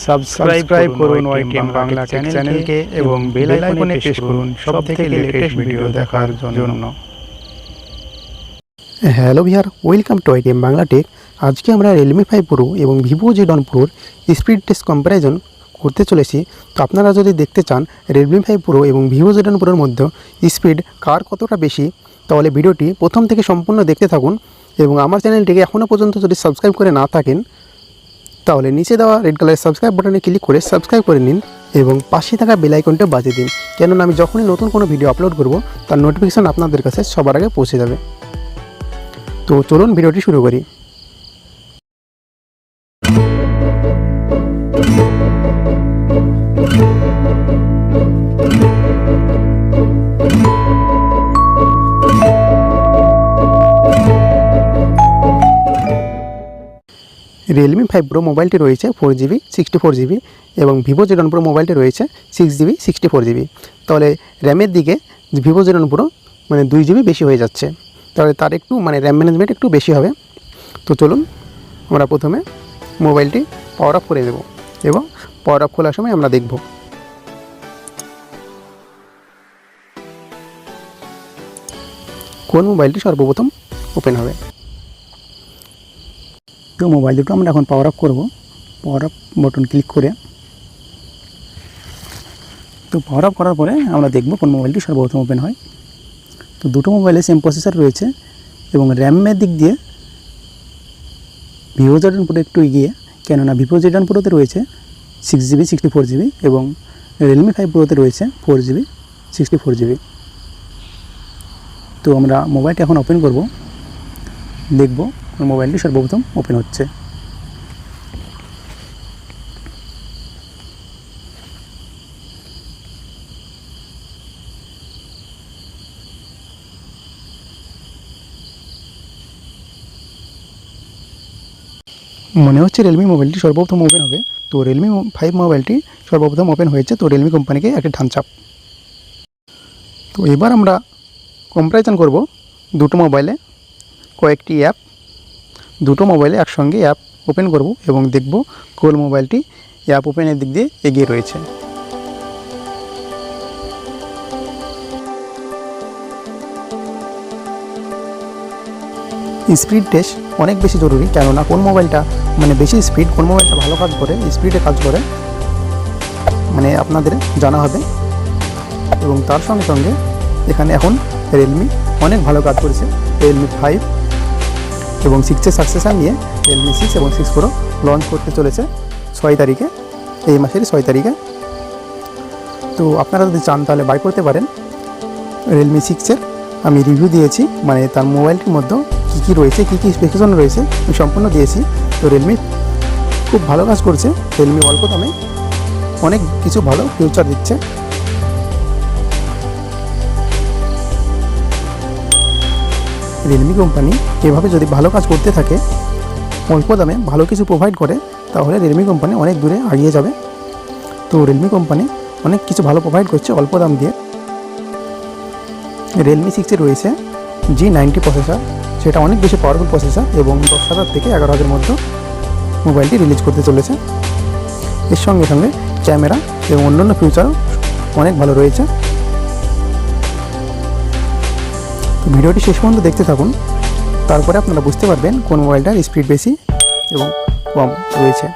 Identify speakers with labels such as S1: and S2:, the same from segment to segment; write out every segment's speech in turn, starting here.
S1: Subscribe করুন YTM Bangla চ্যানেলকে এবং বেল আইকনে প্রেস করুন সবথেকে লেটেস্ট ভিডিও দেখার জন্য।
S2: Hello viewer, welcome to YTM Bangla tech. আজকে আমরা Realme 5 Pro এবং Vivo Z1 Proর স্পিড টেস্ট কম্প্যারিজন করতে চলেছি। তো আপনারা যদি দেখতে চান Realme 5 Pro এবং Vivo Z1 Proর মধ্যে স্পিড কার কতটা বেশি, তাহলে ভিডিওটি প্রথম থেকে সম্পূর্ণ দেখতে থাকুন। এবং আমার চ্যানেলটিকে এখনও পর্যন্ত যদি সাবস্ক্রাইব করে না থাকেন তাহলে নিচে দেওয়া রেড কালারের সাবস্ক্রাইব বাটনে ক্লিক করে সাবস্ক্রাইব করে নিন এবং পাশে থাকা বেল আইকনটা বাজিয়ে দিন, কেননা আমি যখনই নতুন কোনো ভিডিও আপলোড করব তার নোটিফিকেশন আপনাদের কাছে সবার আগে পৌঁছে যাবে। তো চলুন ভিডিওটি শুরু করি। Realme 5 Pro মোবাইলটি রয়েছে 4GB 64GB এবং Vivo Z1 Pro মোবাইলটি রয়েছে 6GB 64GB। তাহলে র্যামের দিকে Vivo Z1 Pro 2GB বেশি হয়ে যাচ্ছে, তাহলে তার একটু র্যাম ম্যানেজমেন্ট একটু বেশি হবে। তো চলুন আমরা প্রথমে মোবাইলটি পাওয়ার অফ করে দেব এবং পাওয়ার অফ খোলার সময় আমরা দেখব কোন মোবাইলটি সর্বপ্রথম ওপেন হবে। তো মোবাইল দুটো আমরা এখন পাওয়ার অফ করব, পাওয়ার অফ বাটন ক্লিক করে। তো পাওয়ার অফ করার পরে আমরা দেখব কোন মোবাইলটি সর্বপ্রথম ওপেন হয়। তো দুটো মোবাইলে সেম প্রসেসর রয়েছে এবং র্যামের দিক দিয়ে Vivo Z1 Pro একটু এগিয়ে, কেননা Vivo Z1 Proতে রয়েছে 6GB 64GB এবং Realme 5 Proতে রয়েছে 4GB 64GB। তো আমরা মোবাইলটি এখন ওপেন করব, দেখব মোবাইলটি সর্বপ্রথম ওপেন হচ্ছে। মনে হচ্ছে Realme মোবাইলটি সর্বপ্রথম ওপেন হবে। তো Realme 5 মোবাইলটি সর্বপ্রথম ওপেন হয়েছে, তো Realme কোম্পানিকে একটা ধানচাপ। তো এবার আমরা কম্প্যারিজন করব দুটো মোবাইলে কয়েকটি অ্যাপ, দুটো মোবাইলে একসঙ্গে অ্যাপ ওপেন করব এবং দেখব কোন মোবাইলটি অ্যাপ ওপেনের দিক দিয়ে এগিয়ে রয়েছে। স্পিড টেস্ট অনেক বেশি জরুরি, কেননা কোন মোবাইলটা বেশি স্পিড, কোন মোবাইলটা ভালো কাজ করে, স্পিডে কাজ করে আপনাদের জানা হবে। এবং তার সঙ্গে সঙ্গে এখানে এখন Realme অনেক ভালো কাজ করেছে। Realme 5 এবং 6-এর সাকসেসর নিয়ে Realme 6 এবং 6 Pro লঞ্চ করতে চলেছে 6 তারিখে, এই মাসের 6 তারিখে। তো আপনারা যদি চান তাহলে বাই করতে পারেন। Realme 6-এর আমি রিভিউ দিয়েছি, তার মোবাইলটির মধ্যে কী রয়েছে, কী স্পেসিফিকেশন রয়েছে আমি সম্পূর্ণ দিয়েছি। তো Realme খুব ভালো কাজ করছে। Realme অল্প দামে অনেক কিছু ভালো ফিউচার দিচ্ছে। Realme কোম্পানি এভাবে যদি ভালো কাজ করতে থাকে, অল্প দামে ভালো কিছু প্রোভাইড করে, তাহলে Realme কোম্পানি অনেক দূরে এগিয়ে যাবে। তো Realme কোম্পানি অনেক কিছু ভালো প্রোভাইড করছে অল্প দাম দিয়ে। Realme 6-এ রয়েছে G90 প্রসেসর, সেটা অনেক বেশি পাওয়ারফুল প্রসেসর এবং 10,000 থেকে 11,000 মধ্যে মোবাইলটি রিলিজ করতে চলেছে। এর সঙ্গে সঙ্গে ক্যামেরা এবং অন্যান্য ফিউচারও অনেক ভালো রয়েছে। তো ভিডিওটি শেষ পর্যন্ত দেখতে থাকুন, তারপরে আপনারা বুঝতে পারবেন কোন মোবাইলটার স্পিড বেশি এবং কম রয়েছে।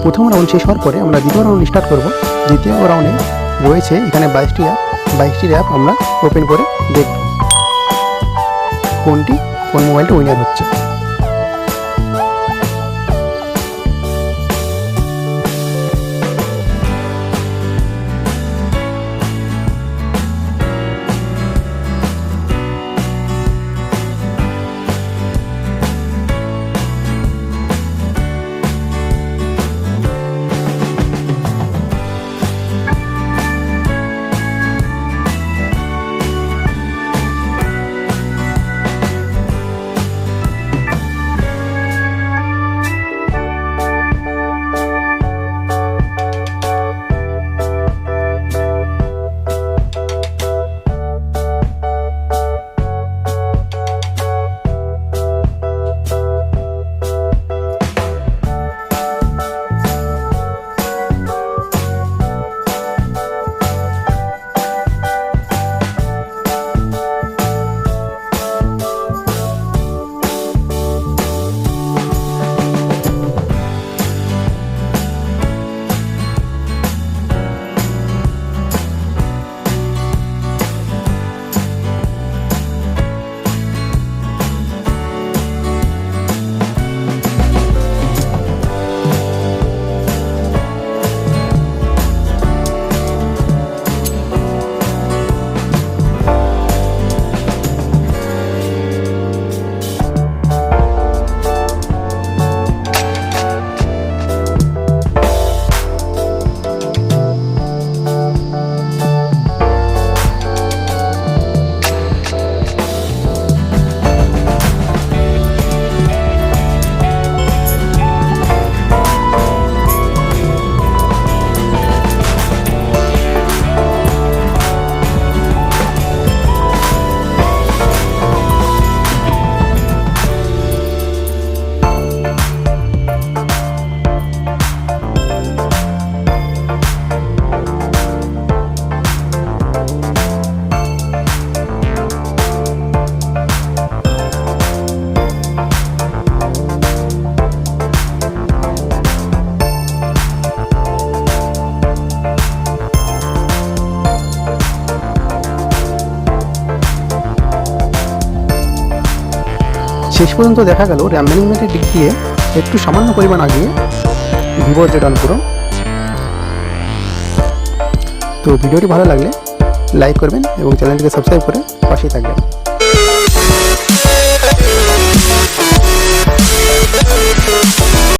S2: প্রথম রাউন্ড শেষ হওয়ার পরে আমরা দ্বিতীয় রাউন্ড স্টার্ট করব। দ্বিতীয় রাউন্ডে রয়েছে এখানে 22টি অ্যাপ আমরা ওপেন করে দেখব কোন মোবাইলটা উইনার হচ্ছে। শেষ পর্যন্ত দেখা গেল র্যাম ম্যানেজমেন্টের দিক দিয়ে একটু সামান্য পরিমাণ আগিয়ে ভিভো Z1 Pro। তো ভিডিওটি ভালো লাগলে লাইক করবেন এবং চ্যানেলটিকে সাবস্ক্রাইব করে পাশেই থাকবেন।